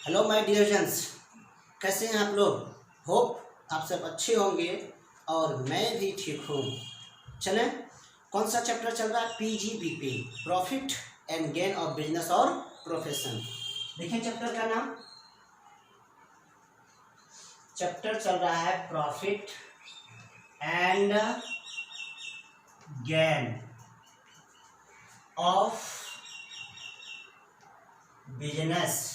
Hello my dear जन्स, कैसे हैं आप लोग। होप आप सब अच्छे होंगे और मैं भी ठीक हूँ। चलें, कौन सा चैप्टर चल रहा है? PGBP, profit and gain of business और प्रोफेशन। देखिए चैप्टर का नाम, चैप्टर चल रहा है profit and gain of business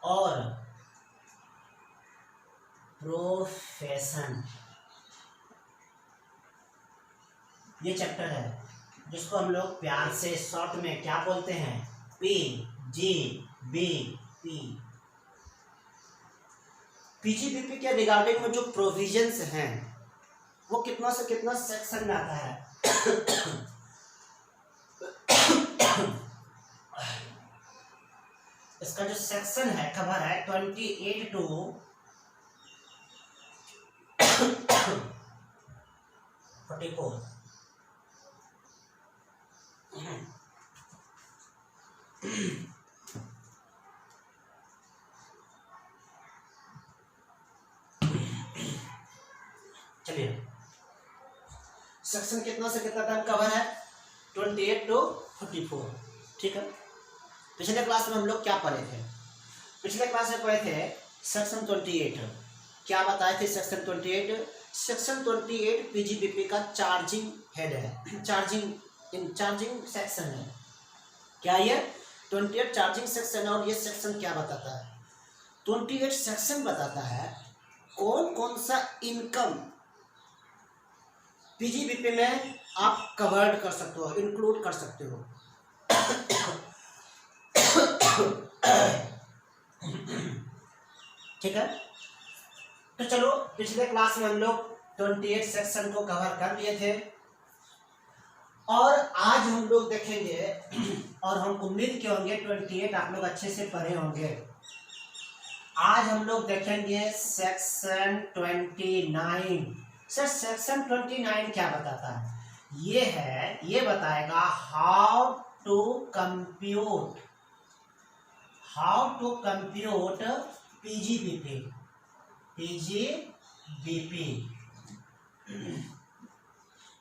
और प्रोफेशन। ये चैप्टर है जिसको हम लोग प्यार से शॉर्ट में क्या बोलते हैं? पीजीबीपी। पीजीबीपी के रिगार्डिंग में जो प्रोविजंस हैं वो कितना से कितना सेक्शन में आता है? इसका जो सेक्शन है, कवर है 28 टू 44। चलिए, सेक्शन कितना से कितना तक कवर है? 28 टू 44। ठीक है। पिछले क्लास में हम लोग क्या पढ़े थे? पिछले क्लास में पढ़े थे सेक्शन 28। क्या बताए थे सेक्शन 28? सेक्शन 28 पीजीबीपी का चार्जिंग हेड है, चार्जिंग सेक्शन है। क्या ये 28 चार्जिंग सेक्शन है? और ये सेक्शन क्या बताता है? 28 सेक्शन बताता है कौन कौन सा इनकम पीजीबीपी में आप कवर्ड कर सकते हो, इंक्लूड कर सकते हो। ठीक है। तो चलो, पिछले क्लास में हम लोग 28 सेक्शन को कवर कर लिए थे और आज हम लोग देखेंगे, और हम उम्मीद के होंगे 28 आप लोग अच्छे से पढ़े होंगे। आज हम लोग देखेंगे सेक्शन 29। सर सेक्शन 29 क्या बताता है? ये बताएगा how to compute PGBP.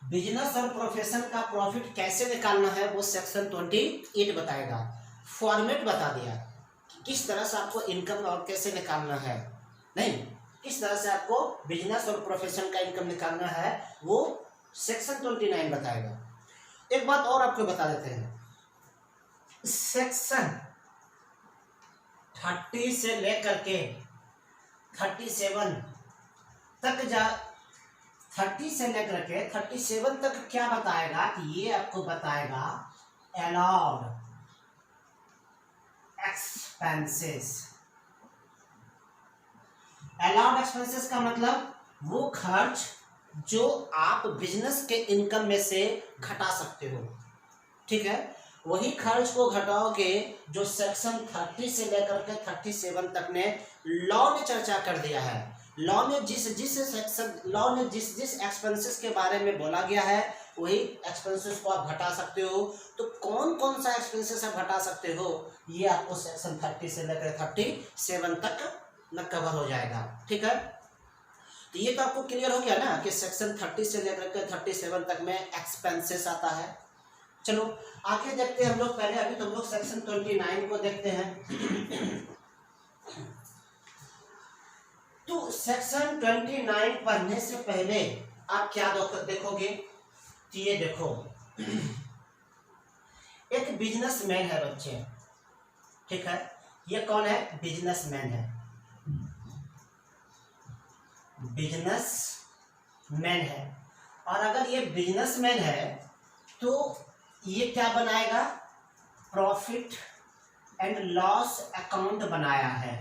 Business और प्रोफेशन का प्रॉफिट कैसे निकालना है वो सेक्शन 28 बताएगा। फॉर्मेट बता दिया कि किस तरह से आपको इनकम और कैसे निकालना है, नहीं किस तरह से आपको बिजनेस और प्रोफेशन का इनकम निकालना है वो सेक्शन 29 बताएगा। एक बात और आपको बता देते हैं, सेक्शन 30 से लेकर के 37 तक 30 से लेकर के 37 तक क्या बताएगा कि ये आपको बताएगा अलाउड एक्सपेंसेस। अलाउड एक्सपेंसेस का मतलब वो खर्च जो आप बिजनेस के इनकम में से घटा सकते हो। ठीक है, वही खर्च को घटाओगे जो सेक्शन 30 से लेकर के 37 तक ने लॉ ने चर्चा कर दिया है। लॉ ने जिस एक्सपेंसेस के बारे में बोला गया है वही एक्सपेंसेस को आप घटा सकते हो। तो कौन कौन सा एक्सपेंसेस आप घटा सकते हो ये आपको सेक्शन 30 से लेकर 37 तक न कवर हो जाएगा। ठीक है, तो ये तो आपको क्लियर हो गया ना कि सेक्शन 30 से लेकर के 37 तक में एक्सपेंसेस आता है। चलो आगे देखते हैं हम लोग। पहले अभी तो हम लोग सेक्शन 29 को देखते हैं। तो सेक्शन 29 पढ़ने से पहले आप क्या देखोगे? तो ये देखो, एक बिजनेसमैन है बच्चे। ठीक है, ये कौन है? बिजनेसमैन है। बिजनेसमैन है, और अगर ये बिजनेसमैन है तो ये क्या बनाएगा? प्रॉफिट एंड लॉस अकाउंट बनाया है।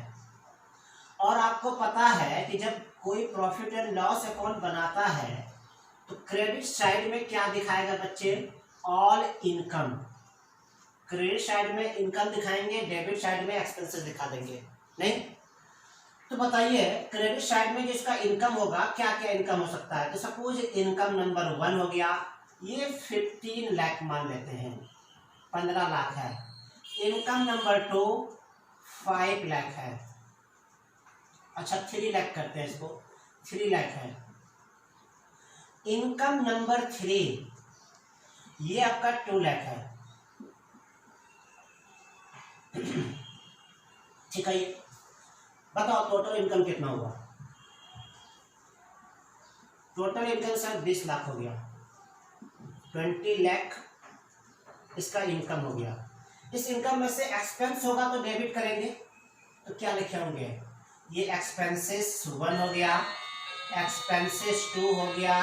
और आपको पता है कि जब कोई प्रॉफिट एंड लॉस अकाउंट बनाता है तो क्रेडिट साइड में क्या दिखाएगा बच्चे? All income. क्रेडिट साइड में इनकम दिखाएंगे, डेबिट साइड में एक्सपेंसेस दिखा देंगे, नहीं? तो बताइए, क्रेडिट साइड में जिसका इनकम होगा क्या क्या इनकम हो सकता है? तो सपोज इनकम नंबर 1 हो गया, ये 15 लाख मान लेते हैं, 15 लाख है। इनकम नंबर 2 5 लाख है। अच्छा 3 लाख करते हैं इसको, 3 लाख है। इनकम नंबर 3 ये आपका 2 लाख है। ठीक है, ये बताओ टोटल इनकम कितना हुआ। टोटल इनकम सर 20 लाख हो गया। 20 लाख इसका इनकम हो गया। इस इनकम में से एक्सपेंस होगा तो डेबिट करेंगे, तो क्या लिखे होंगे, ये एक्सपेंसेस 1 हो गया, एक्सपेंसेस 2 हो गया,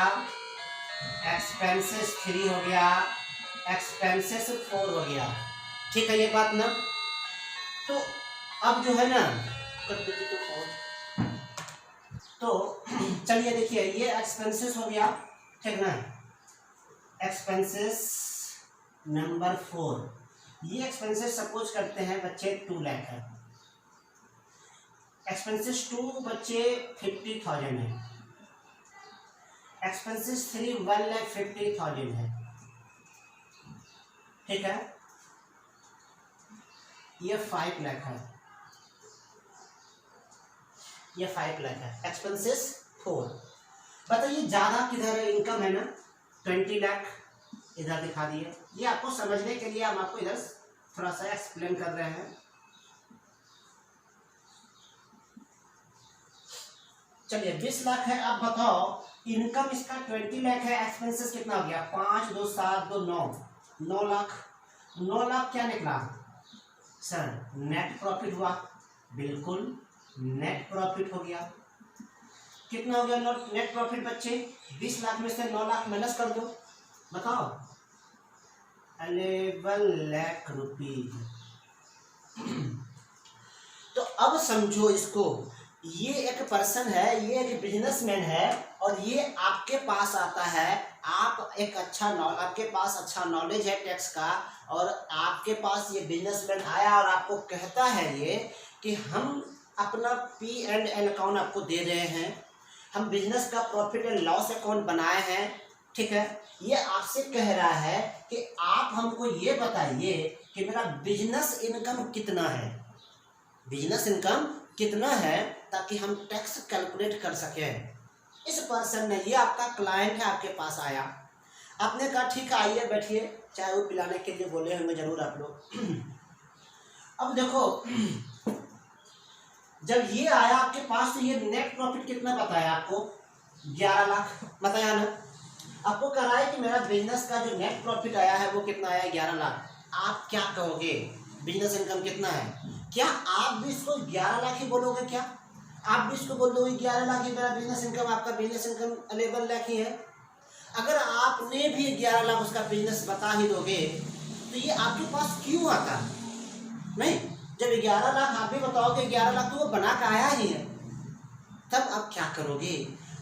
एक्सपेंसेस 3 हो गया, एक्सपेंसेस 4 हो गया। ठीक है ये बात ना। तो अब जो है ना कर दीजिए तो चलिए देखिए ये एक्सपेंसेस हो गया, ठीक ना। एक्सपेंसेस नंबर 4, ये एक्सपेंसेस सपोज करते हैं बच्चे 2 लाख है। एक्सपेंसेस 2 बच्चे 50,000 है। एक्सपेंसेस 3 1,50,000 है। ठीक है, ये 5 लाख है, ये 5 लाख है। एक्सपेंसेस 4। बताइए ज्यादा किधर है, इनकम है ना 20 लाख, इधर दिखा दिए। ये आपको समझने के लिए हम आपको इधर थोड़ा सा एक्सप्लेन कर रहे हैं। चलिए 20 लाख है। अब बताओ इनकम इसका 20 लाख है, एक्सपेंसेस कितना हो गया, 5 2 7 2 9, 9 लाख। 9 लाख क्या निकला सर, नेट प्रॉफिट हुआ। बिल्कुल नेट प्रॉफिट हो गया। कितना हो गया नेट प्रॉफिट बच्चे, 20 लाख में से 9 लाख माइनस कर दो, बताओ 11 लाख रुपीज। तो अब समझो इसको, ये एक पर्सन है, ये एक बिजनेसमैन है और ये आपके पास आता है। आप एक आपके पास अच्छा नॉलेज है टैक्स का, और आपके पास ये बिजनेसमैन आया और आपको कहता है ये कि हम अपना P&L अकाउंट आपको दे रहे हैं, हम बिजनेस का प्रॉफिट एंड लॉस अकाउंट बनाए हैं। ठीक है, ये आपसे कह रहा है कि आप हमको ये बताइए कि मेरा बिजनेस इनकम कितना है, बिजनेस इनकम कितना है, ताकि हम टैक्स कैलकुलेट कर सकें। इस पर्सन ने, ये आपका क्लाइंट है, आपके पास आया, आपने कहा ठीक है आइए बैठिए, चाय वो पिलाने के लिए बोले होंगे जरूर आप लोग। अब देखो जब ये आया आपके पास तो ये नेट प्रॉफिट कितना बताया आपको, 11 लाख बताया ना। आपको कह रहा है कि मेरा बिजनेस का जो नेट प्रॉफिट आया है वो कितना आया, 11 लाख। आप क्या कहोगे, बिजनेस इनकम कितना है? क्या आप भी इसको 11 लाख ही बोलोगे? क्या आप भी इसको बोल दोगे 11 लाख ही मेरा बिजनेस इनकम, आपका बिजनेस इनकम 11 लाख ही है? अगर आपने भी 11 लाख उसका बिजनेस बता ही दोगे तो ये आपके पास क्यों आता? नहीं, जब 11 लाख आप भी बताओगे 11 लाख तो वो बना के आया ही है, तब आप क्या करोगे,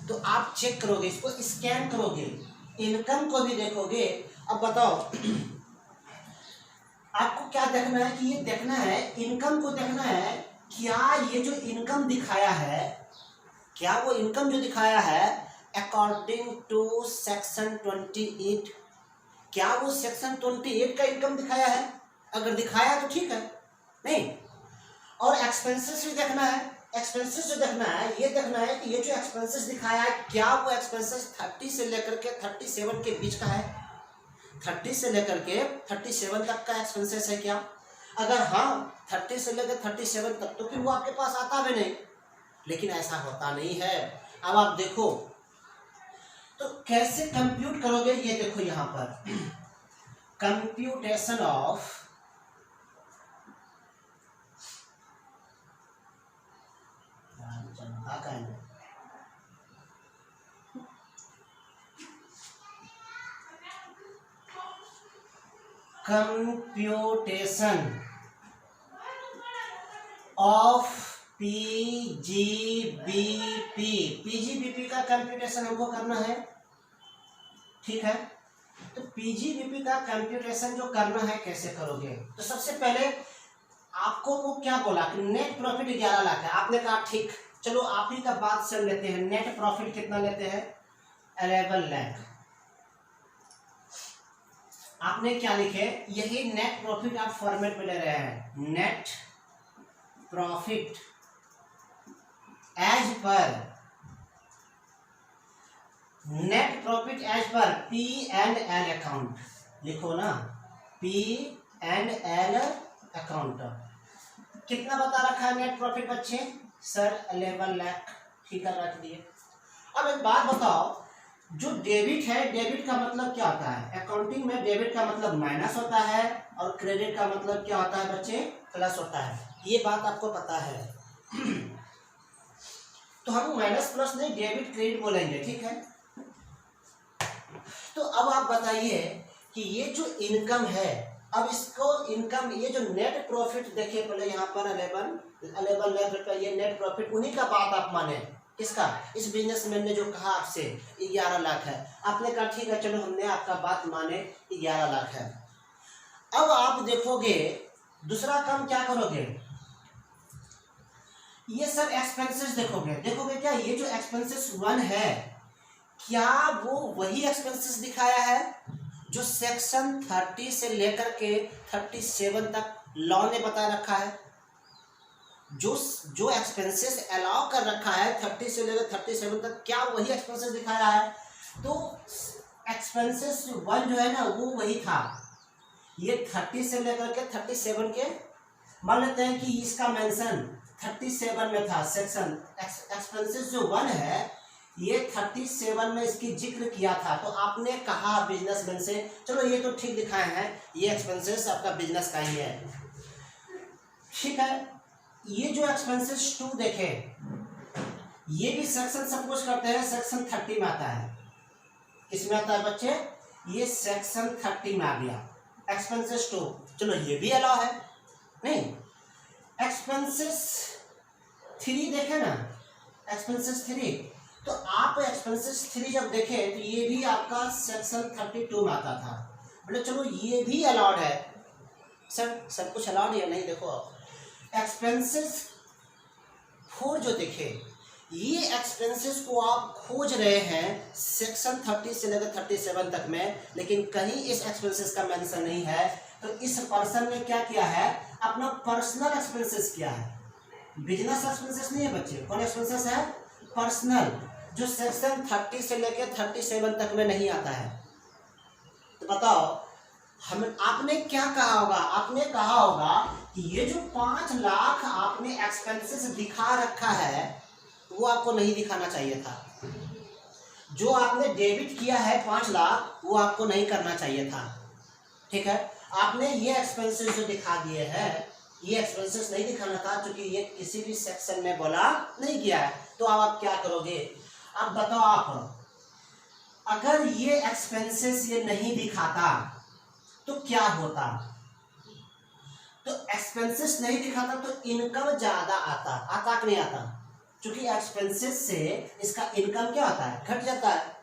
तो आप चेक करोगे, इसको स्कैन करोगे, इनकम को भी देखोगे। अब बताओ आपको क्या देखना है, कि ये देखना है, इनकम को देखना है, क्या ये जो इनकम दिखाया है, क्या वो इनकम जो दिखाया है अकॉर्डिंग टू सेक्शन 28, क्या वो सेक्शन 28 का इनकम दिखाया है? अगर दिखाया तो ठीक है, नहीं। और एक्सपेंसेस भी देखना है, एक्सपेंसेस जो देखना है, ये देखना है कि ये जो एक्सपेंसेस दिखाया है क्या वो एक्सपेंसेस 30 से लेकर के 37 के बीच का है, 30 से लेकर के 37 तक का एक्सपेंसेस है क्या? अगर हाँ 30 से लेकर 37 तक, तो फिर वो आपके पास आता भी नहीं। लेकिन ऐसा होता नहीं है। अब आप देखो तो कैसे कंप्यूट करोगे, ये देखो यहाँ पर computation of computation of PGBP. PGBP का कंप्यूटेशन हमको करना है, ठीक है। तो पीजीबीपी का कंप्यूटेशन जो करना है कैसे करोगे, तो सबसे पहले आपको वो क्या बोला कि नेट प्रॉफिट 11 लाख है। आपने कहा ठीक, चलो आप ही का बात सुन लेते हैं, नेट प्रॉफिट कितना लेते हैं, 11 लाख। आपने क्या लिखे, यही नेट प्रॉफिट आप फॉर्मेट में ले रहे हैं, net profit as per net profit as per P&L account, लिखो ना P&L अकाउंट। कितना बता रखा है नेट प्रॉफिट बच्चे? सर 11 लाख, ठीक है रख दिए। अब एक बात बताओ, जो डेबिट है, डेबिट का मतलब क्या होता है? अकाउंटिंग में डेबिट का मतलब माइनस होता है और क्रेडिट का मतलब क्या होता है बच्चे? प्लस होता है। ये बात आपको पता है। तो हम माइनस प्लस नहीं, डेबिट क्रेडिट बोलेंगे, ठीक है। तो अब आप बताइए कि ये जो इनकम है, अब इसको इनकम, ये जो नेट प्रॉफिट देखिए पहले यहाँ पर 11 लाख रुपया, ये नेट प्रॉफिट उन्हीं का बात आप माने। किसका? इस बिजनेसमैन ने जो कहा आपसे 11 लाख है, आपने कहा ठीक है चलो हमने आपका बात माने 11 लाख है। अब आप देखोगे दूसरा काम क्या करोगे? ये सब एक्सपेंसेस देखोगे, क्या ये जो एक्सपेंसेस 1 है, क्या वो वही एक्सपेंसेस दिखाया है जो सेक्शन 30 से लेकर के 37 तक लॉ ने बता रखा है? जो एक्सपेंसेस अलाउ कर रखा है 30 से लेकर 37 तक, क्या वही एक्सपेंसेस दिखाया है? तो एक्सपेंसेस 1 जो है ना वो वही था। ये 30 से लेकर के 37 के, मान लेते हैं कि इसका मेंशन 37 में था सेक्शन। एक्सपेंसेस जो 1 है ये 37 में इसकी जिक्र किया था। तो आपने कहा बिजनेसमैन से चलो ये तो ठीक दिखाए हैं, ये एक्सपेंसेस आपका बिजनेस का ही है, ठीक है। ये जो एक्सपेंसेस 2 देखें, ये भी सेक्शन सब कुछ करते हैं, सेक्शन 30 में आता है। किसमें आता है बच्चे? ये सेक्शन 30 में आ गया एक्सपेंसेस 2। चलो ये भी अलाउ है। नहीं, एक्सपेंसेस 3 देखे ना, एक्सपेंसेस 3, तो आप एक्सपेंसेस 3 जब देखें तो ये भी आपका सेक्शन 32 में आता था। बोले चलो ये भी अलाउड है सर, सब कुछ अलाउड है। नहीं, देखो आप एक्सपेंसेस 4 जो देखे, ये एक्सपेंसेस को आप खोज रहे हैं सेक्शन 30 से लेकर 37 तक में, लेकिन कहीं इस एक्सपेंसेस का मेंशन नहीं है। तो इस पर्सन ने क्या किया है? अपना पर्सनल एक्सपेंसेस किया है, बिजनेस एक्सपेंसेस नहीं है बच्चे। कौन एक्सपेंसेस है? पर्सनल, जो सेक्शन 30 से लेकर 37 तक में नहीं आता है। तो बताओ आपने क्या कहा होगा? आपने कहा होगा कि ये जो 5 लाख आपने एक्सपेंसेस दिखा रखा है वो आपको नहीं दिखाना चाहिए था। जो आपने डेबिट किया है 5 लाख वो आपको नहीं करना चाहिए था, ठीक है। आपने ये एक्सपेंसेस जो दिखा दिए हैं, ये एक्सपेंसेस नहीं दिखाना था क्योंकि ये किसी भी सेक्शन में बोला नहीं गया है। तो अब आप क्या करोगे? अब बताओ आप, अगर ये एक्सपेंसेस ये नहीं दिखाता तो क्या होता? तो एक्सपेंसेस नहीं दिखाता तो इनकम ज्यादा आता कि नहीं आता? क्योंकि एक्सपेंसेस से इसका इनकम क्या होता है? घट जाता है।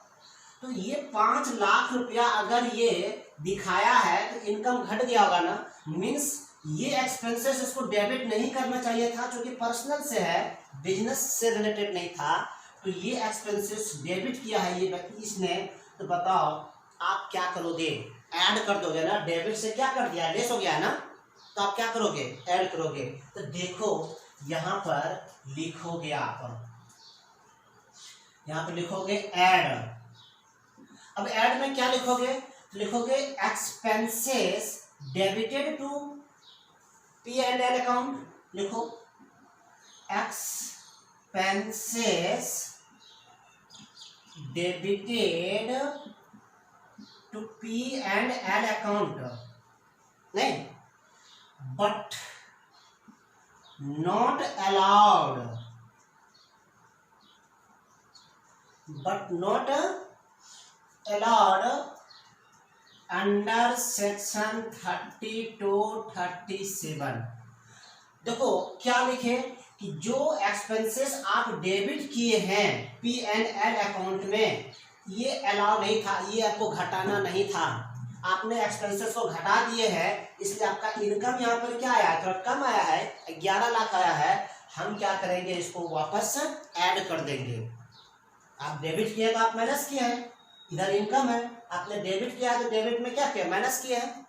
तो ये 5 लाख रुपया अगर ये दिखाया है तो इनकम घट गया होगा ना। मीन्स ये एक्सपेंसेस इसको डेबिट नहीं करना चाहिए था क्योंकि पर्सनल से है, बिजनेस से रिलेटेड नहीं था। तो ये एक्सपेंसेस डेबिट किया है ये व्यक्ति इसने। तो बताओ आप क्या करोगे? ऐड कर दोगे ना, डेबिट से क्या कर दिया? लेस हो गया ना। तो आप क्या करोगे? ऐड करोगे। तो देखो यहाँ पर लिखोगे आप, यहाँ पे लिखोगे ऐड। अब ऐड में क्या लिखोगे? तो लिखोगे expenses debited to P&L account. लिखो expenses debited to P&L account, नहीं, but not allowed, under section 32-37। देखो क्या लिखे कि जो एक्सपेंसेस आप डेबिट किए हैं P&L अकाउंट में, ये अलाउ नहीं था, ये आपको घटाना नहीं था। आपने एक्सपेंसेस को घटा दिए हैं, इसलिए आपका इनकम यहाँ पर क्या आया है? थोड़ा कम आया है, 11 लाख आया है। हम क्या करेंगे? इसको वापस ऐड कर देंगे। आप डेबिट किए तो आप माइनस किए हैं, इधर इनकम है, आपने डेबिट किया है तो डेबिट में क्या किया? माइनस किया है।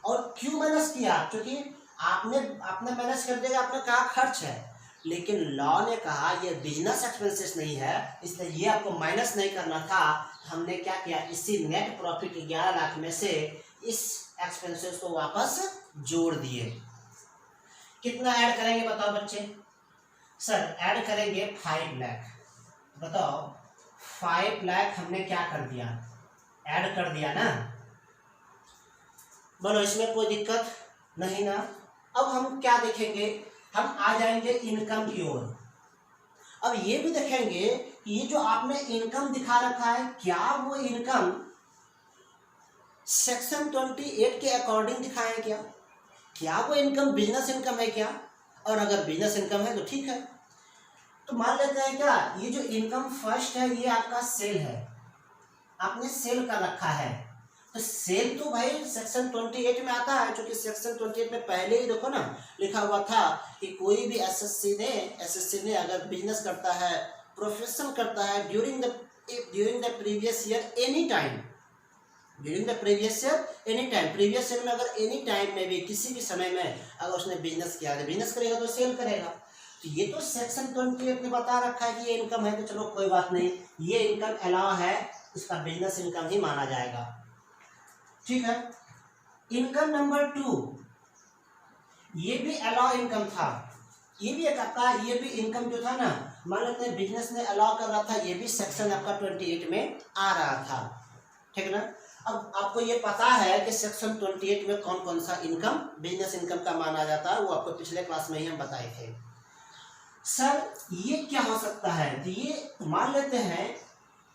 और क्यों माइनस किया? क्योंकि आपने अपना मैनेज कर देगा, आपने कहा खर्च है, लेकिन लॉ ने कहा ये बिजनेस एक्सपेंसेस नहीं है, इसलिए ये आपको माइनस नहीं करना था। हमने क्या किया, इसी नेट प्रॉफिट 11 लाख में से इस एक्सपेंसेस को वापस जोड़ दिए। कितना ऐड करेंगे बताओ बच्चे? सर ऐड करेंगे 5 लाख। बताओ 5 लाख हमने क्या कर दिया, ऐड कर दिया ना। बोलो इसमें कोई दिक्कत नहीं ना। अब हम क्या देखेंगे, हम आ जाएंगे इनकम की ओर। अब ये भी देखेंगे कि ये जो आपने इनकम दिखा रखा है, क्या वो इनकम सेक्शन 28 के अकॉर्डिंग दिखाया है क्या? क्या वो इनकम बिजनेस इनकम है क्या? और अगर बिजनेस इनकम है तो ठीक है, तो मान लेते हैं क्या, ये जो इनकम फर्स्ट है ये आपका सेल है, आपने सेल कर रखा है। तो सेल तो भाई सेक्शन 28 में आता है, क्योंकि सेक्शन 28 में पहले ही देखो ना लिखा हुआ था कि कोई भी एसएससी ने अगर बिजनेस करता है, प्रोफेशन करता है during the previous year any time, previous year में अगर एनी टाइम में भी किसी भी समय में अगर उसने बिजनेस किया, बिजनेस करेगा तो सेल करेगा। तो ये तो सेक्शन 28 ने बता रखा है कि ये इनकम है, तो चलो कोई बात नहीं, ये इनकम अलाउ है, इसका बिजनेस इनकम ही माना जाएगा। ठीक है। इनकम नंबर 2, ये भी अलाउ इनकम था, ये भी एक आपका, ये भी इनकम जो था ना, मान लेते हैं बिजनेस ने अलाउ कर रहा था, ये भी सेक्शन आपका 28 में आ रहा था। ठीक है ना। अब आपको ये पता है कि सेक्शन 28 में कौन कौन सा इनकम बिजनेस इनकम का माना जाता है, वो आपको पिछले क्लास में ही हम बताए थे। सर ये क्या हो सकता है, तो ये मान लेते हैं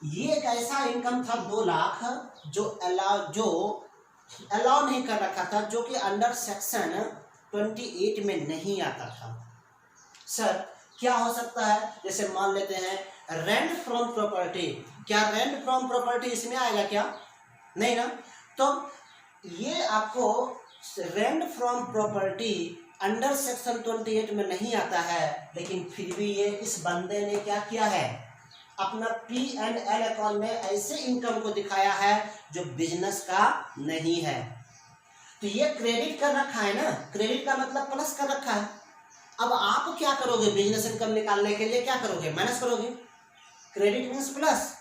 ये एक ऐसा इनकम था 2 लाख जो अलाउ नहीं कर रखा था, जो कि अंडर सेक्शन 28 में नहीं आता था। सर क्या हो सकता है, जैसे मान लेते हैं रेंट फ्रॉम प्रॉपर्टी, क्या रेंट फ्रॉम प्रॉपर्टी इसमें आएगा क्या? नहीं ना। तो ये आपको rent from property under section 28 में नहीं आता है, लेकिन फिर भी ये इस बंदे ने क्या किया है, अपना P&L अकाउंट में ऐसे इनकम को दिखाया है जो बिजनेस का नहीं है। तो ये क्रेडिट कर रखा है ना, क्रेडिट का मतलब प्लस कर रखा है। अब आप क्या करोगे, बिजनेस इनकम निकालने के लिए क्या करोगे, माइनस करोगे, क्रेडिट मींस प्लस,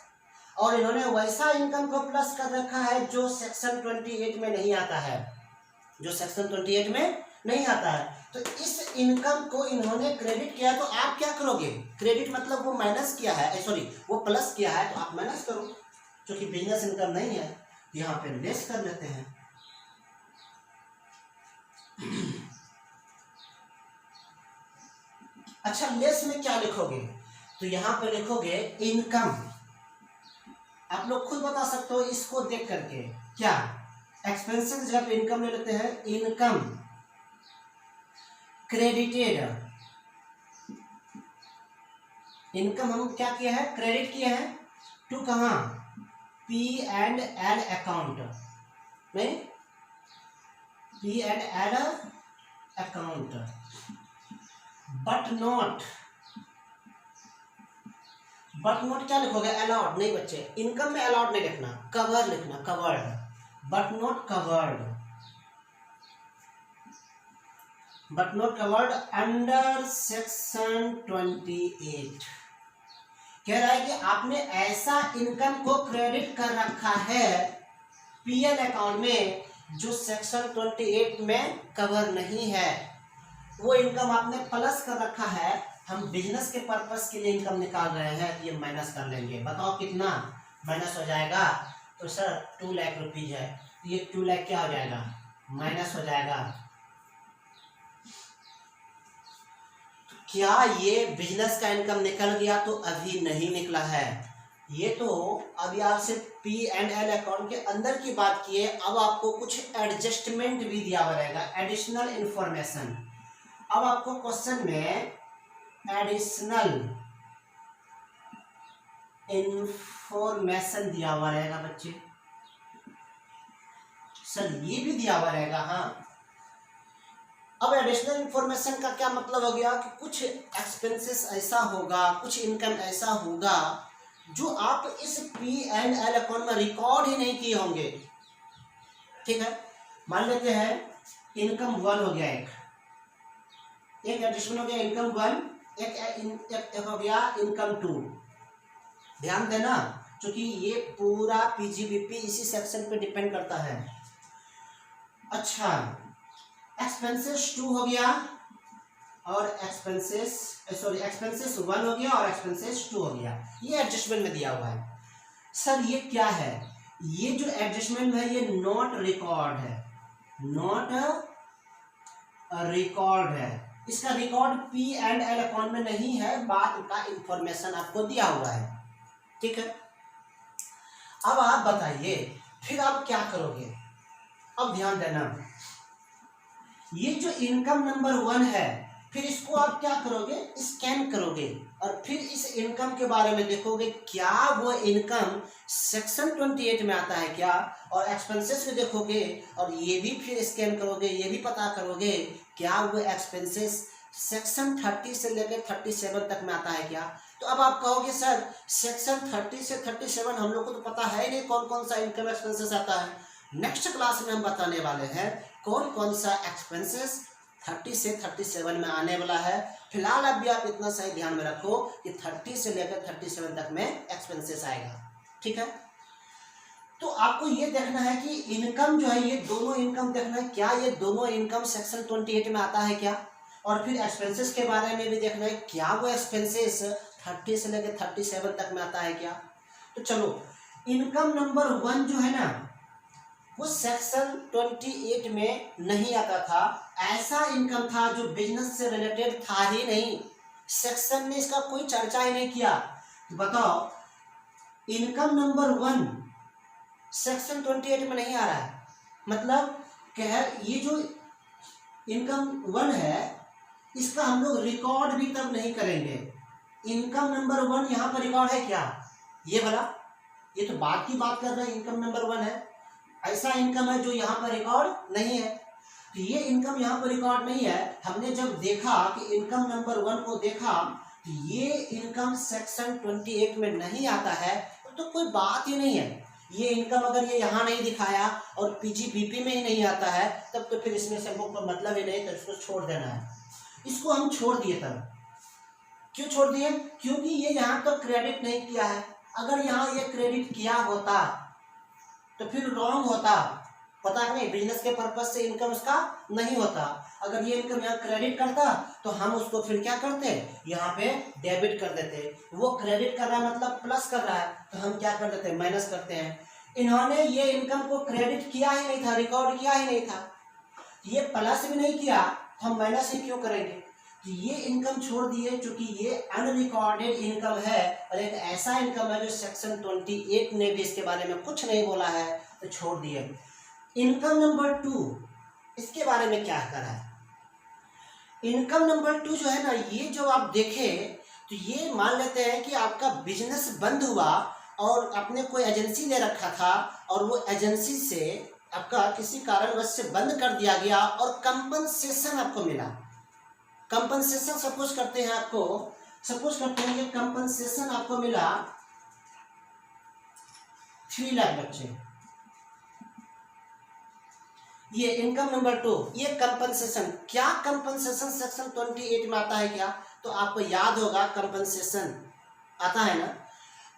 और इन्होंने वैसा इनकम को प्लस कर रखा है जो सेक्शन 28 में नहीं आता है, जो सेक्शन 28 में नहीं आता है। तो इस इनकम को इन्होंने क्रेडिट किया, तो आप क्या करोगे, क्रेडिट मतलब वो माइनस किया है, सॉरी वो प्लस किया है, तो आप माइनस करो, क्योंकि बिजनेस इनकम नहीं है, यहाँ पे लेस कर लेते हैं। अच्छा लेस में क्या लिखोगे, तो यहाँ पे लिखोगे इनकम, आप लोग खुद बता सकते हो इसको देख करके, क्या एक्सपेंसेस जगह पे इनकम ले लेते हैं, इनकम क्रेडिटेड, इनकम हम क्या किया है, क्रेडिट किया है टू कहाँ, P&L अकाउंट में, P&L अकाउंट, बट नॉट क्या लिखोगे, अलाउड नहीं बच्चे, इनकम में अलाउड नहीं लिखना, कवर लिखना, covered, but not covered, under section 28। कह रहा है कि आपने ऐसा इनकम को क्रेडिट कर रखा है पीएल अकाउंट में जो सेक्शन 28 में कवर नहीं है, वो इनकम आपने प्लस कर रखा है। हम बिजनेस के पर्पस के लिए इनकम निकाल रहे हैं, तो ये माइनस कर लेंगे, बताओ कितना माइनस हो जाएगा, तो सर 2 लाख रुपीज है, तो ये 2 लाख क्या हो जाएगा, माइनस हो जाएगा। क्या ये बिजनेस का इनकम निकल गया, तो अभी नहीं निकला है, ये तो अभी आपसे P&L अकाउंट के अंदर की बात किए, अब आपको कुछ एडजस्टमेंट भी दिया हुआ रहेगा, एडिशनल इंफॉर्मेशन। अब आपको क्वेश्चन में एडिशनल इंफॉर्मेशन दिया हुआ रहेगा बच्चे, सर ये भी दिया हुआ रहेगा। हाँ, अब एडिशनल इंफॉर्मेशन का क्या मतलब हो गया कि कुछ एक्सपेंसेस ऐसा होगा, कुछ इनकम ऐसा होगा जो आप इस P&L अकाउंट में रिकॉर्ड ही नहीं किए होंगे। ठीक है, मान लेते हैं इनकम 1 हो गया एक, एक एडजस्टमेंट हो गया इनकम 1, एक हो गया इनकम 2। ध्यान देना क्योंकि ये पूरा पीजीबीपी इसी सेक्शन पे डिपेंड करता है। अच्छा, एक्सपेंसेस 2 हो गया और एक्सपेंसेस 1 हो गया और एक्सपेंसेस 2 हो गया। ये एडजस्टमेंट में दिया हुआ है। सर ये क्या है? ये जो एडजस्टमेंट है ये नॉट रिकॉर्ड है, नॉट रिकॉर्ड है। इसका रिकॉर्ड P&L अकाउंट में नहीं है, बात का इंफॉर्मेशन आपको दिया हुआ है। ठीक है, अब आप बताइए फिर आप क्या करोगे? अब ध्यान देना, ये जो इनकम नंबर 1 है फिर इसको आप क्या करोगे? स्कैन करोगे और फिर इस इनकम के बारे में देखोगे क्या वो इनकम सेक्शन 28 में आता है क्या, और एक्सपेंसेस को देखोगे और ये भी फिर स्कैन करोगे, ये भी पता करोगे क्या वो एक्सपेंसेस सेक्शन 30 से लेकर 37 तक में आता है क्या। तो अब आप कहोगे सर सेक्शन 30 से 37 हम लोग को तो पता है नहीं कौन कौन सा इनकम एक्सपेंसेस आता है। नेक्स्ट क्लास में हम बताने वाले हैं कौन कौन सा एक्सपेंसेस 30 से 37 में आने वाला है। फिलहाल अभी आप इतना सही ध्यान में रखो कि 30 से लेकर 37 तक में एक्सपेंसेस आएगा। ठीक है, तो आपको ये देखना है कि इनकम जो है ये दोनों इनकम देखना है क्या ये दोनों इनकम सेक्शन 28 में आता है क्या, और फिर एक्सपेंसेस के बारे में भी देखना है क्या वो एक्सपेंसेस 30 से लेकर 37 तक में आता है क्या। तो चलो, इनकम नंबर 1 जो है ना वो सेक्शन 28 में नहीं आता था। ऐसा इनकम था जो बिजनेस से रिलेटेड था ही नहीं, सेक्शन ने इसका कोई चर्चा ही नहीं किया। तो बताओ, इनकम नंबर 1 सेक्शन 28 में नहीं आ रहा है, मतलब कह ये जो इनकम 1 है इसका हम लोग रिकॉर्ड भी तब नहीं करेंगे। इनकम नंबर 1 यहाँ पर रिकॉर्ड है क्या? ये वाला, ये तो बात की बात कर रहे हैं, इनकम नंबर 1 है। ऐसा इनकम है जो यहाँ पर रिकॉर्ड नहीं है, तो ये इनकम यहाँ पर रिकॉर्ड नहीं है। हमने जब देखा कि इनकम नंबर 1 को देखा तो ये इनकम सेक्शन 28 में नहीं आता है, तो कोई बात ही नहीं है। ये इनकम अगर ये यहाँ नहीं दिखाया और पीजीबीपी में ही नहीं आता है तब तो फिर इसमें से कोई मतलब ही नहीं, तो इसको छोड़ देना है। इसको हम छोड़ दिए। तब क्यों छोड़ दिए? क्योंकि ये यहाँ तक क्रेडिट नहीं किया है। अगर यहाँ ये क्रेडिट किया होता तो फिर रॉन्ग होता, पता नहीं, बिजनेस के पर्पज से इनकम उसका नहीं होता। अगर ये इनकम यहाँ क्रेडिट करता तो हम उसको फिर क्या करते, यहाँ पे डेबिट कर देते। वो क्रेडिट कर रहा है मतलब प्लस कर रहा है, तो हम क्या कर देते हैं, माइनस करते हैं। इन्होंने ये इनकम को क्रेडिट किया ही नहीं था, रिकॉर्ड किया ही नहीं था, ये प्लस भी नहीं किया, तो हम माइनस ही क्यों करेंगे। तो ये इनकम छोड़ दिए क्योंकि ये अनरिकॉर्डेड इनकम है और एक ऐसा इनकम है जो सेक्शन 28 ने भी इसके बारे में कुछ नहीं बोला है, तो छोड़ दिए। इनकम नंबर 2, इसके बारे में क्या करा है? इनकम नंबर 2 जो है ना, ये जो आप देखें तो ये मान लेते हैं कि आपका बिजनेस बंद हुआ और आपने कोई एजेंसी ले रखा था और वो एजेंसी से आपका किसी कारणवश से बंद कर दिया गया और कंपनसेशन आपको मिला। कंपनसेशन सपोज करते हैं कि कंपनसेशन आपको मिला 3 लाख बच्चे। ये इनकम नंबर 2, ये कंपनसेशन, क्या कंपनसेशन सेक्शन 28 में आता है क्या? तो आपको याद होगा कंपनसेशन आता है ना।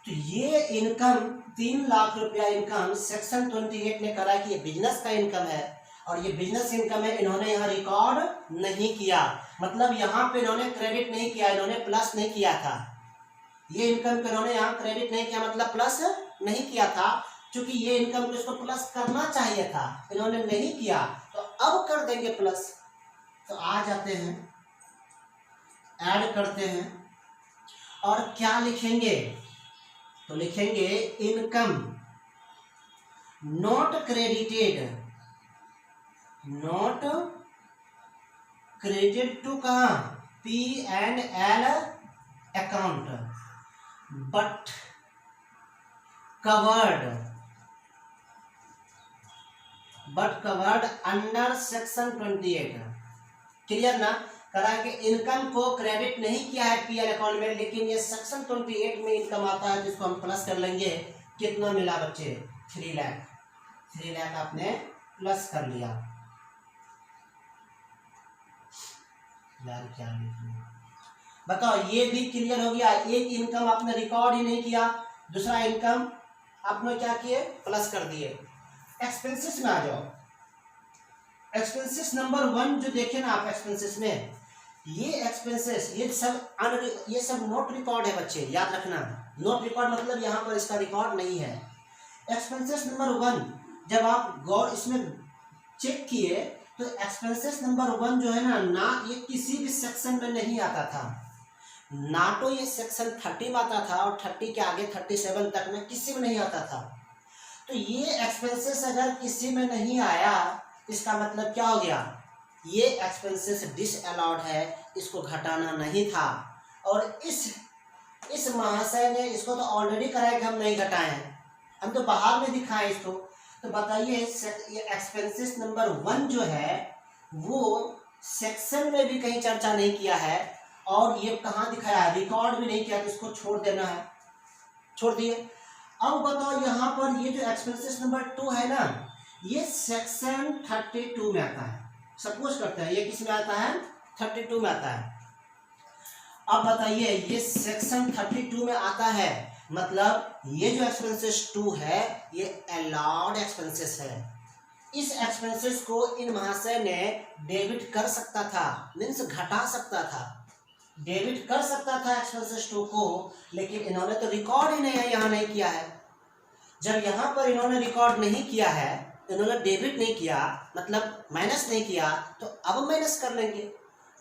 तो ये इनकम 3 लाख रुपया इनकम सेक्शन 28 ने करा कि ये बिजनेस का इनकम है और ये बिजनेस इनकम है, इन्होंने यहाँ रिकॉर्ड नहीं किया, मतलब यहाँ पे इन्होंने क्रेडिट नहीं किया, इन्होंने प्लस नहीं किया था। ये इनकम पे इन्होंने यहाँ क्रेडिट नहीं किया मतलब प्लस नहीं किया था, क्योंकि ये इनकम को इसको प्लस करना चाहिए था, इन्होंने नहीं किया, तो अब कर देंगे प्लस। तो आ जाते हैं, ऐड करते हैं और क्या लिखेंगे, तो लिखेंगे income not credited, not credited to कहाँ, P&L account, but covered under section 28। Clear ना? करा कि इनकम को क्रेडिट नहीं किया है P&L अकाउंट में, लेकिन ये सेक्शन 28 में इनकम आता है जिसको हम प्लस कर लेंगे। कितना मिला बच्चे? 3 लाख। 3 लाख आपने प्लस कर लिया। यार क्या लिखूं, बताओ। ये भी क्लियर हो गया, एक इनकम आपने रिकॉर्ड ही नहीं किया, दूसरा इनकम आपने क्या किए, प्लस कर दिए। एक्सपेंसेस में आ जाओ। एक्सपेंसेस नंबर 1 जो देखे ना आप एक्सपेंसेस में, ये एक्सपेंसेस ये सब नॉट रिकॉर्ड है बच्चे, याद रखना। नॉट रिकॉर्ड मतलब यहाँ पर इसका रिकॉर्ड नहीं है। एक्सपेंसेस नंबर 1 जब आप गौर इसमें चेक किए तो एक्सपेंसेस नंबर 1 जो है ना ये किसी भी सेक्शन में नहीं आता था, ना तो ये सेक्शन 30 में आता था और 30 के आगे 37 तक में किसी में नहीं आता था। तो ये एक्सपेंसेस अगर किसी में नहीं आया, इसका मतलब क्या हो गया, ये एक्सपेंसेस डिसअलाउड है, इसको घटाना नहीं था। और इस महाशय ने इसको तो ऑलरेडी कराया कि हम नहीं घटाए हैं, हम तो बाहर में दिखाए इसको। तो बताइए ये एक्सपेंसेस नंबर 1 जो है वो सेक्शन में भी कहीं चर्चा नहीं किया है और ये कहाँ दिखाया है, रिकॉर्ड भी नहीं किया, तो इसको छोड़ देना है, छोड़ दिए। अब बताओ यहाँ पर ये जो एक्सपेंसेस नंबर 2 है ना, ये सेक्शन 32 में आता है। सपोज करते हैं ये किस में आता है, 32 में आता है। अब बताइए ये सेक्शन 32 में आता है, मतलब ये जो एक्सपेंसेस 2 है ये अलाउड एक्सपेंसेस है। इस एक्सपेंसेस को इन महाशय ने डेबिट कर सकता था, मीन्स घटा सकता था, डेबिट कर सकता था एक्सपेंसेस 2 को, लेकिन इन्होंने तो रिकॉर्ड ही नहीं है, यहाँ नहीं किया है। जब यहाँ पर इन्होंने रिकॉर्ड नहीं किया है, इन्होंने डेबिट नहीं किया मतलब माइनस नहीं किया, तो अब माइनस कर लेंगे,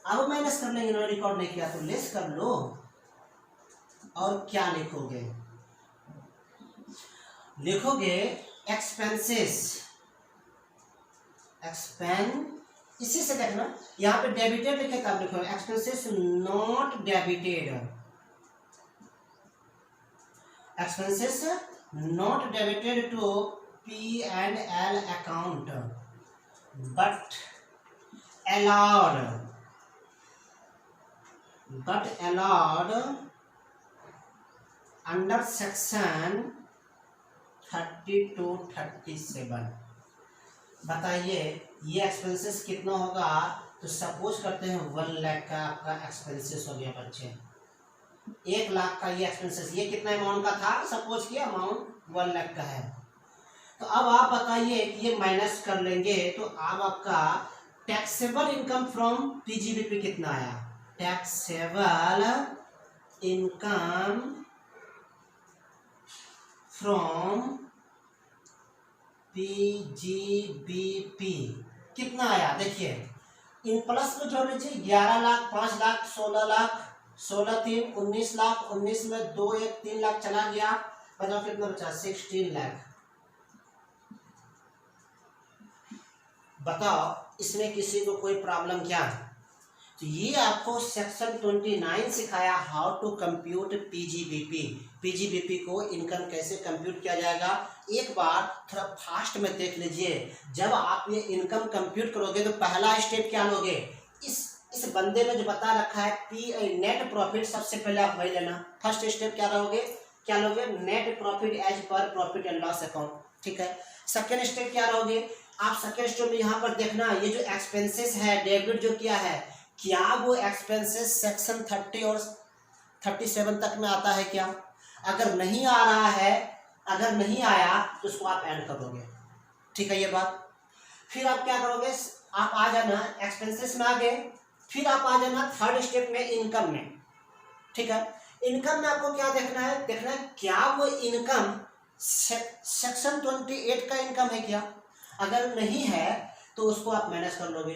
अब माइनस कर लेंगे। इन्होंने रिकॉर्ड नहीं किया तो लेस कर लो। और क्या लिखोगे, लिखोगे एक्सपेंसेस, इसी से देखना, यहाँ पे डेबिटेड लिखे तब लिखो expenses not debited, expenses not debited to P&L account but allowed under section 32-37। बताइए ये एक्सपेंसेस कितना होगा, तो सपोज करते हैं 1 लाख का आपका एक्सपेंसेस हो गया बच्चे, 1 लाख का ये एक्सपेंसेस, ये कितना अमाउंट का था, सपोज किया अमाउंट 1 लाख का है। तो अब आप बताइए कि ये माइनस कर लेंगे तो अब आपका टैक्सेबल इनकम फ्रॉम पीजीबीपी कितना आया, टैक्सेबल इनकम फ्रॉम पीजीबीपी कितना आया, देखिए इन प्लस में जोड़ लीजिए, 11 लाख, 5 लाख, 16 लाख, 16 3 19 लाख, 19 में 2 1 3 लाख चला गया, बताओ कितना बचा, 16 लाख। बताओ इसमें किसी को कोई प्रॉब्लम क्या है? तो ये आपको सेक्शन 29 सिखाया, how to compute PGBP, PGBP को इनकम कैसे कंप्यूट किया जाएगा। एक बार थोड़ा फास्ट में देख लीजिए, जब आप ये इनकम कंप्यूट करोगे तो पहला स्टेप क्या लोगे, इस बंदे में जो बता रखा है पी नेट प्रॉफिट, सबसे पहले आप वही लेना। फर्स्ट स्टेप क्या लोगे, net profit as per profit and loss account, ठीक है। सेकेंड स्टेप क्या लोगे आप, सेकेंड स्टेप में यहाँ पर देखना ये जो एक्सपेंसेस है डेबिट जो किया है, क्या वो एक्सपेंसेस सेक्शन 30 और 37 तक में आता है क्या। अगर नहीं आ रहा है, अगर नहीं आया तो उसको आप ऐड करोगे, ठीक है ये बात। फिर आप क्या करोगे, आप आ जाना एक्सपेंसेस में आ गए, फिर आप आ जाना थर्ड स्टेप में इनकम में, ठीक है। इनकम में आपको क्या देखना है, क्या वो इनकम सेक्शन 28 का इनकम है क्या। अगर नहीं है तो उसको आप माइनस कर लोगे।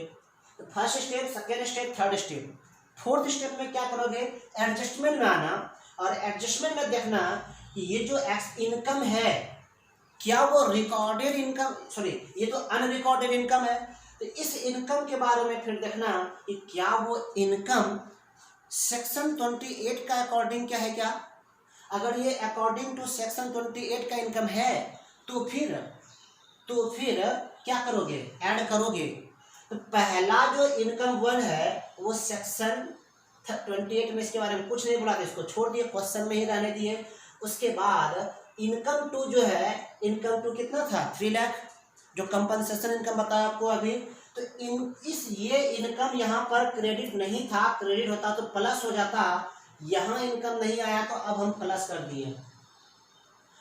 तो first step, second step, third step, fourth step में क्या करोगे, एडजस्टमेंट में आना और एडजस्टमेंट में देखना कि ये जो इनकम है क्या वो रिकॉर्डेड इनकम, सॉरी ये तो अनरिकॉर्डेड इनकम है। तो इस इनकम के बारे में फिर देखना कि क्या वो इनकम सेक्शन 28 का अकॉर्डिंग क्या है क्या। अगर ये अकॉर्डिंग टू सेक्शन 28 का इनकम है तो फिर क्या करोगे, ऐड करोगे। तो पहला जो इनकम 1 है वो सेक्शन 28 में, इसके बारे में कुछ नहीं बोला था, इसको छोड़ दिए, क्वेश्चन में ही रहने दिए। उसके बाद इनकम 2 जो है, इनकम 2 कितना था, 3 लाख, जो कंपनसेशन इनकम बताया आपको अभी। तो ये इनकम यहाँ पर क्रेडिट नहीं था, क्रेडिट होता तो प्लस हो जाता, यहाँ इनकम नहीं आया तो अब हम प्लस कर दिए।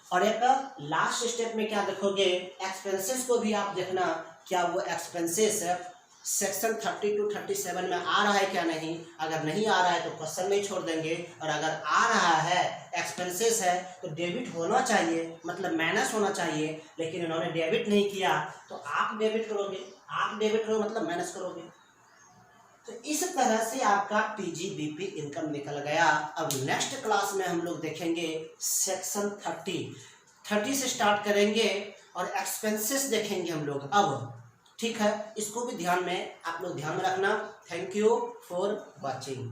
और एक लास्ट स्टेप में क्या देखोगे, एक्सपेंसेस को भी आप देखना, क्या वो एक्सपेंसेस सेक्शन 30 to 37 में आ रहा है क्या नहीं। अगर नहीं आ रहा है तो क्वेश्चन में ही छोड़ देंगे, और अगर आ रहा है एक्सपेंसेस है तो डेबिट होना चाहिए, मतलब माइनस होना चाहिए, लेकिन इन्होंने डेबिट नहीं किया तो आप डेबिट करोगे, आप डेबिट करोगे मतलब माइनस करोगे। तो इस तरह से आपका पीजीबीपी इनकम निकल गया। अब नेक्स्ट क्लास में हम लोग देखेंगे सेक्शन 30 से स्टार्ट करेंगे और एक्सपेंसेस देखेंगे हम लोग अब। ठीक है, इसको भी ध्यान में आप लोग ध्यान में रखना। Thank you for watching.